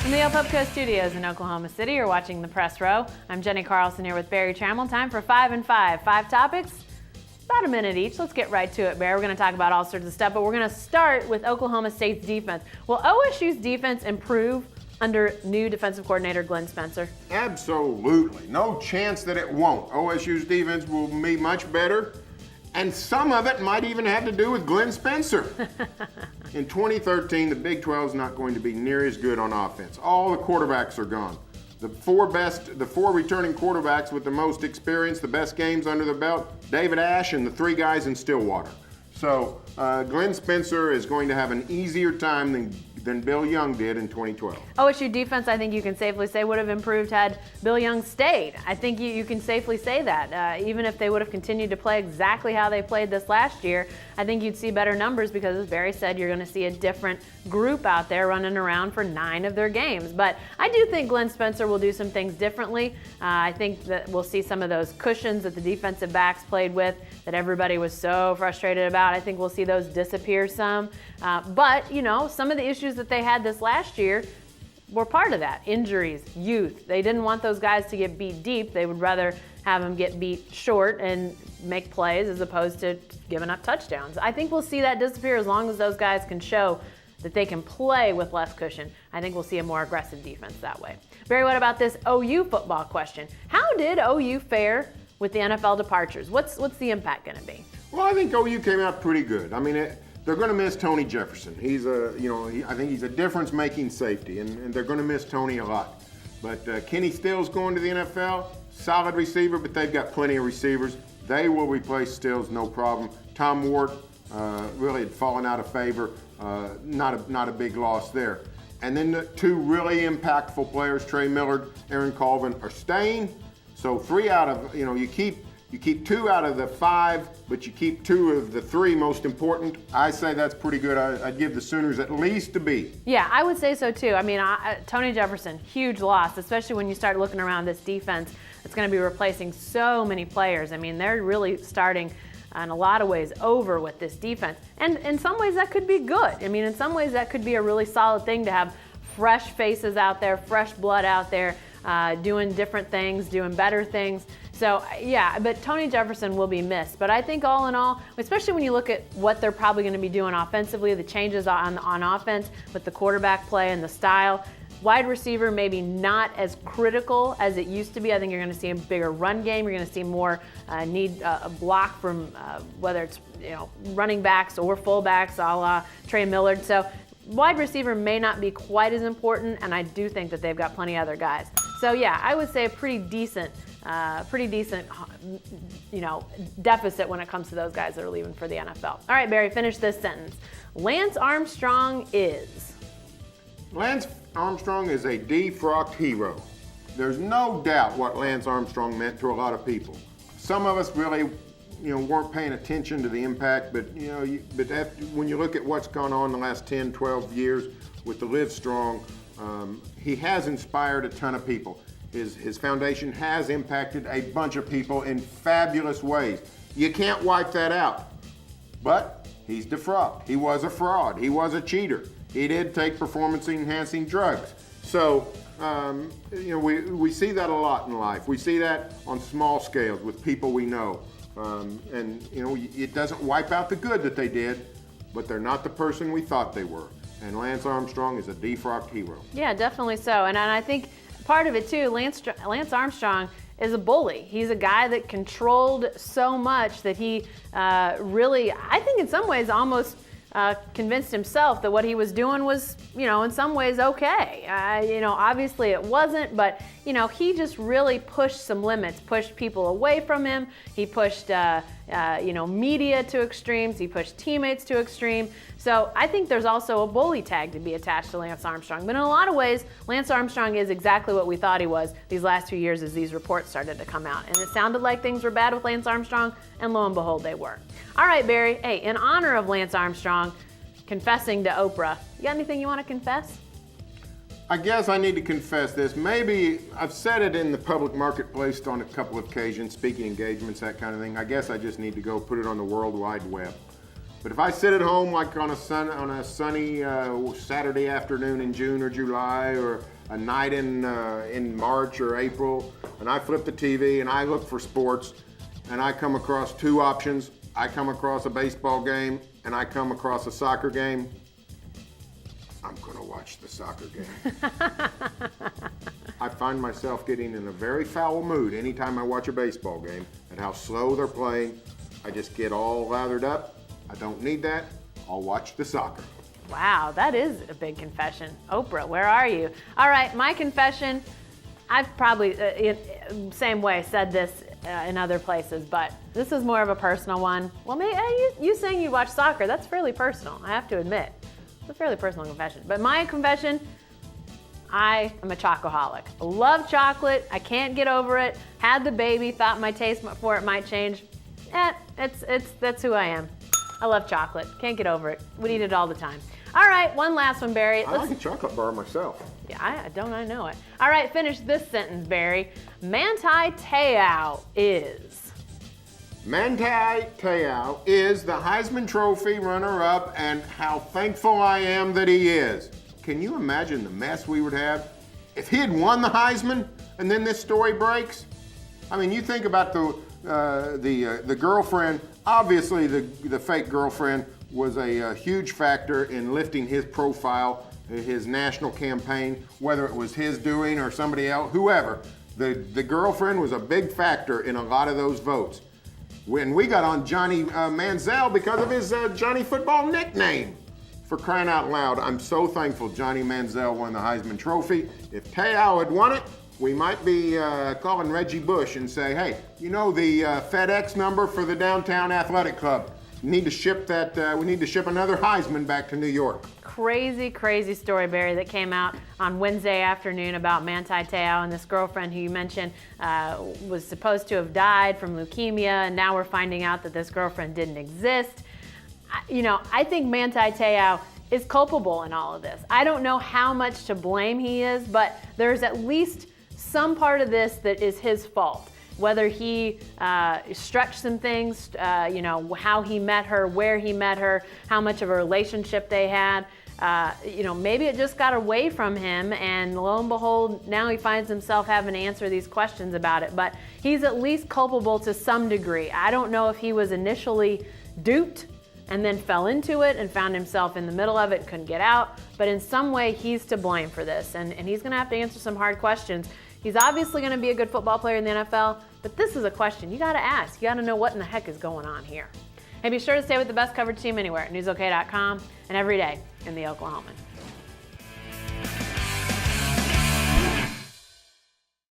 From the Pubco Studios in Oklahoma City, you're watching The Press Row. I'm Jenni Carlson here with Barry Tramel. Time for 5 and 5. 5 topics, about a minute each. Let's get right to it, Barry. We're going to talk about all sorts of stuff, but we're going to start with Oklahoma State's defense. Will OSU's defense improve under new defensive coordinator Glenn Spencer? Absolutely. No chance that it won't. OSU's defense will be much better, and some of it might even have to do with Glenn Spencer. In 2013, the Big 12 is not going to be near as good on offense. All the quarterbacks are gone. The four returning quarterbacks with the most experience, the best games under the belt, David Ash and the 3 guys in Stillwater. So Glenn Spencer is going to have an easier time than Bill Young did in 2012. OSU defense, I think you can safely say, would have improved had Bill Young stayed. I think you can safely say that. Even if they would have continued to play exactly how they played this last year, I think you'd see better numbers because, as Barry said, you're going to see a different group out there running around for 9 of their games. But I do think Glenn Spencer will do some things differently. I think that we'll see some of those cushions that the defensive backs played with that everybody was so frustrated about. I think we'll see those disappear some. But, you know, some of the issues that they had this last year were part of that. Injuries, youth. They didn't want those guys to get beat deep. They would rather have them get beat short and make plays as opposed to giving up touchdowns. I think we'll see that disappear as long as those guys can show that they can play with less cushion. I think we'll see a more aggressive defense that way. Barry, what about this OU football question? How did OU fare with the NFL departures? What's the impact going to be? Well, I think OU came out pretty good. I mean, they're going to miss Tony Jefferson. He's I think he's a difference-making safety, and they're going to miss Tony a lot. But Kenny Stills going to the NFL, solid receiver, but they've got plenty of receivers. They will replace Stills, no problem. Tom Ward really had fallen out of favor. Not a big loss there. And then the 2 really impactful players, Trey Millard, Aaron Colvin, are staying. So 3 out of, you keep 2 out of the 5, but you keep 2 of the 3 most important. I say that's pretty good. I'd give the Sooners at least a B. Yeah, I would say so too. I mean, Tony Jefferson, huge loss, especially when you start looking around this defense. It's going to be replacing so many players. I mean, they're really starting in a lot of ways over with this defense. And in some ways that could be good. I mean, in some ways that could be a really solid thing to have fresh faces out there, fresh blood out there, doing different things, doing better things. So, yeah, but Tony Jefferson will be missed. But I think all in all, especially when you look at what they're probably going to be doing offensively, the changes on offense with the quarterback play and the style, wide receiver maybe not as critical as it used to be. I think you're going to see a bigger run game. You're going to see more need a block from whether it's running backs or fullbacks, a la Trey Millard. So wide receiver may not be quite as important, and I do think that they've got plenty of other guys. So yeah, I would say a pretty decent, deficit when it comes to those guys that are leaving for the NFL. All right, Barry, finish this sentence. Lance Armstrong is. Lance Armstrong is a defrocked hero. There's no doubt what Lance Armstrong meant to a lot of people. Some of us really, weren't paying attention to the impact, but when you look at what's gone on the last 10, 12 years with the Live Strong, he has inspired a ton of people. His foundation has impacted a bunch of people in fabulous ways. You can't wipe that out. But he's defrocked. He was a fraud. He was a cheater. He did take performance-enhancing drugs. So, we see that a lot in life. We see that on small scales with people we know. It doesn't wipe out the good that they did, but they're not the person we thought they were. And Lance Armstrong is a defrocked hero. Yeah, definitely so. And I think part of it too, Lance Armstrong is a bully. He's a guy that controlled so much that he really, I think in some ways almost convinced himself that what he was doing was, in some ways okay. Obviously it wasn't, but, he just really pushed some limits, pushed people away from him. He pushed, media to extremes. He pushed teammates to extreme. So I think there's also a bully tag to be attached to Lance Armstrong. But in a lot of ways, Lance Armstrong is exactly what we thought he was these last few years as these reports started to come out. And it sounded like things were bad with Lance Armstrong, and lo and behold, they were. All right, Barry, hey, in honor of Lance Armstrong confessing to Oprah, you got anything you want to confess? I guess I need to confess this. Maybe I've said it in the public marketplace on a couple of occasions, speaking engagements, that kind of thing. I guess I just need to go put it on the World Wide Web. But if I sit at home like on a sunny Saturday afternoon in June or July, or a night in March or April, and I flip the TV and I look for sports, and I come across two options. I come across a baseball game and I come across a soccer game, I'm gonna watch the soccer game. I find myself getting in a very foul mood anytime I watch a baseball game and how slow they're playing. I just get all lathered up. I don't need that. I'll watch the soccer. Wow, that is a big confession. Oprah, where are you? All right, my confession, I've probably, same way, said this in other places, but this is more of a personal one. Well, maybe you saying you watch soccer, that's fairly personal, I have to admit. It's a fairly personal confession. But my confession, I am a chocoholic. I love chocolate. I can't get over it. Had the baby, thought my taste for it might change. That's who I am. I love chocolate. Can't get over it. Would eat it all the time. All right, one last one, Barry. I like a chocolate bar myself. Yeah, I know it. All right, finish this sentence, Barry. Manti Te'o is. Manti Te'o is the Heisman Trophy runner-up, and how thankful I am that he is. Can you imagine the mess we would have if he had won the Heisman and then this story breaks? I mean, you think about the girlfriend. Obviously, the fake girlfriend was a huge factor in lifting his profile, his national campaign, whether it was his doing or somebody else, whoever. The girlfriend was a big factor in a lot of those votes. When we got on Johnny Manziel because of his Johnny Football nickname. For crying out loud, I'm so thankful Johnny Manziel won the Heisman Trophy. If Te'o had won it, we might be calling Reggie Bush and say, hey, you know the FedEx number for the Downtown Athletic Club? We need to ship another Heisman back to New York. Crazy, crazy story, Barry, that came out on Wednesday afternoon about Manti Te'o and this girlfriend who you mentioned was supposed to have died from leukemia, and now we're finding out that this girlfriend didn't exist. I think Manti Te'o is culpable in all of this. I don't know how much to blame he is, but there's at least some part of this that is his fault. Whether he stretched some things, how he met her, where he met her, how much of a relationship they had. Maybe it just got away from him, and lo and behold, now he finds himself having to answer these questions about it. But he's at least culpable to some degree. I don't know if he was initially duped and then fell into it and found himself in the middle of it, couldn't get out. But in some way, he's to blame for this, and he's going to have to answer some hard questions. He's obviously going to be a good football player in the NFL, but this is a question you got to ask. You got to know what in the heck is going on here. And be sure to stay with the best coverage team anywhere at newsok.com and every day in the Oklahoman.